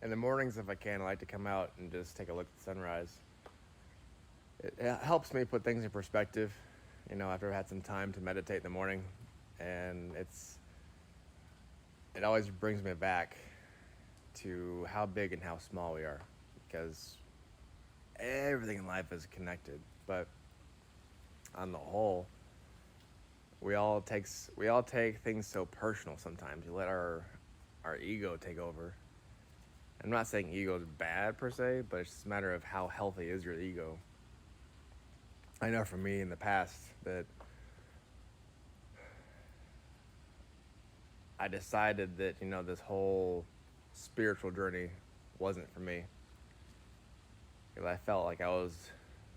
In the mornings, if I can, I like to come out and just take a look at the sunrise. It helps me put things in perspective, after I've had some time to meditate in the morning. And it always brings me back to how big and how small we are, because everything in life is connected. But on the whole, we all take things so personal sometimes. You let our ego take over. I'm not saying ego is bad per se, but it's just a matter of how healthy is your ego. I know for me in the past that I decided that, this whole spiritual journey wasn't for me. Because I felt like I was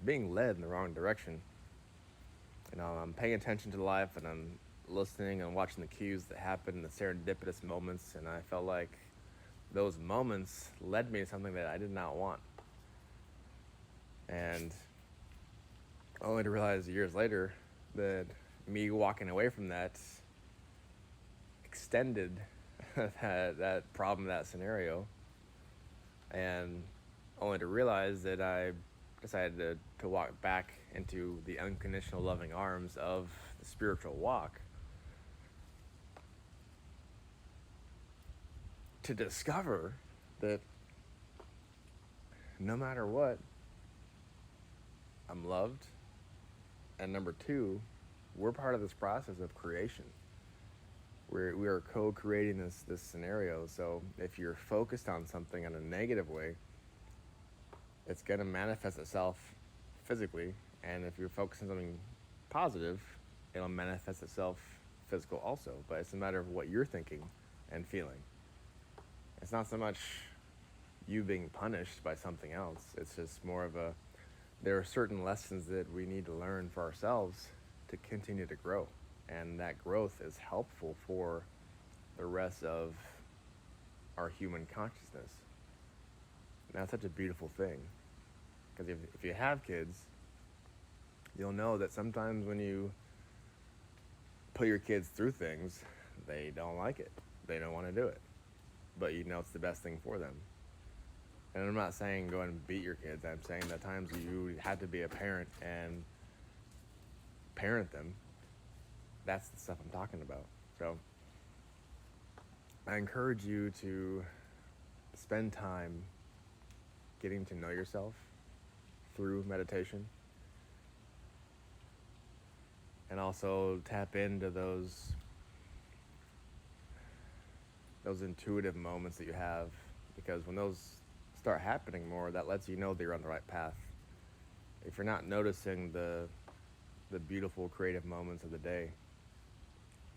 being led in the wrong direction. I'm paying attention to life, and I'm listening and watching the cues that happen, the serendipitous moments, and I felt like those moments led me to something that I did not want. And only to realize years later that me walking away from that extended that problem, that scenario, and only to realize that I decided to walk back into the unconditional loving arms of the spiritual walk, to discover that no matter what, I'm loved. And number two, we're part of this process of creation. We are co-creating this scenario. So if you're focused on something in a negative way, it's going to manifest itself physically. And if you're focused on something positive, it'll manifest itself physical also. But it's a matter of what you're thinking and feeling. It's not so much you being punished by something else. It's just more of there are certain lessons that we need to learn for ourselves to continue to grow. And that growth is helpful for the rest of our human consciousness. And that's such a beautiful thing. Because if you have kids, you'll know that sometimes when you put your kids through things, they don't like it. They don't want to do it. But it's the best thing for them. And I'm not saying go and beat your kids. I'm saying that times you have to be a parent and parent them. That's the stuff I'm talking about. So I encourage you to spend time getting to know yourself through meditation, and also tap into those intuitive moments that you have, because when those start happening more, that lets you know that you're on the right path. If you're not noticing the beautiful creative moments of the day,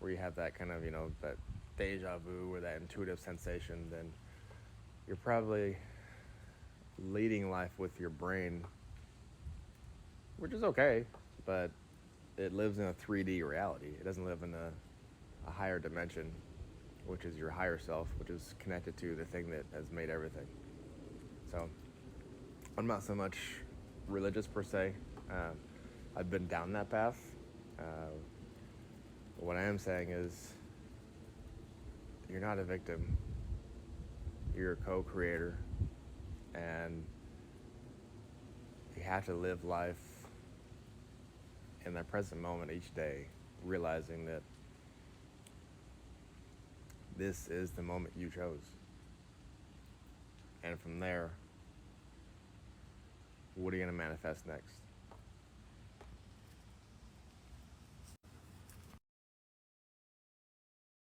where you have that kind of, that deja vu or that intuitive sensation, then you're probably leading life with your brain, which is okay, but it lives in a 3D reality. It doesn't live in a higher dimension, which is your higher self, which is connected to the thing that has made everything. So I'm not so much religious per se. I've been down that path. What I am saying is, you're not a victim. You're a co-creator, and you have to live life in the present moment each day, realizing that this is the moment you chose. And from there, what are you going to manifest next?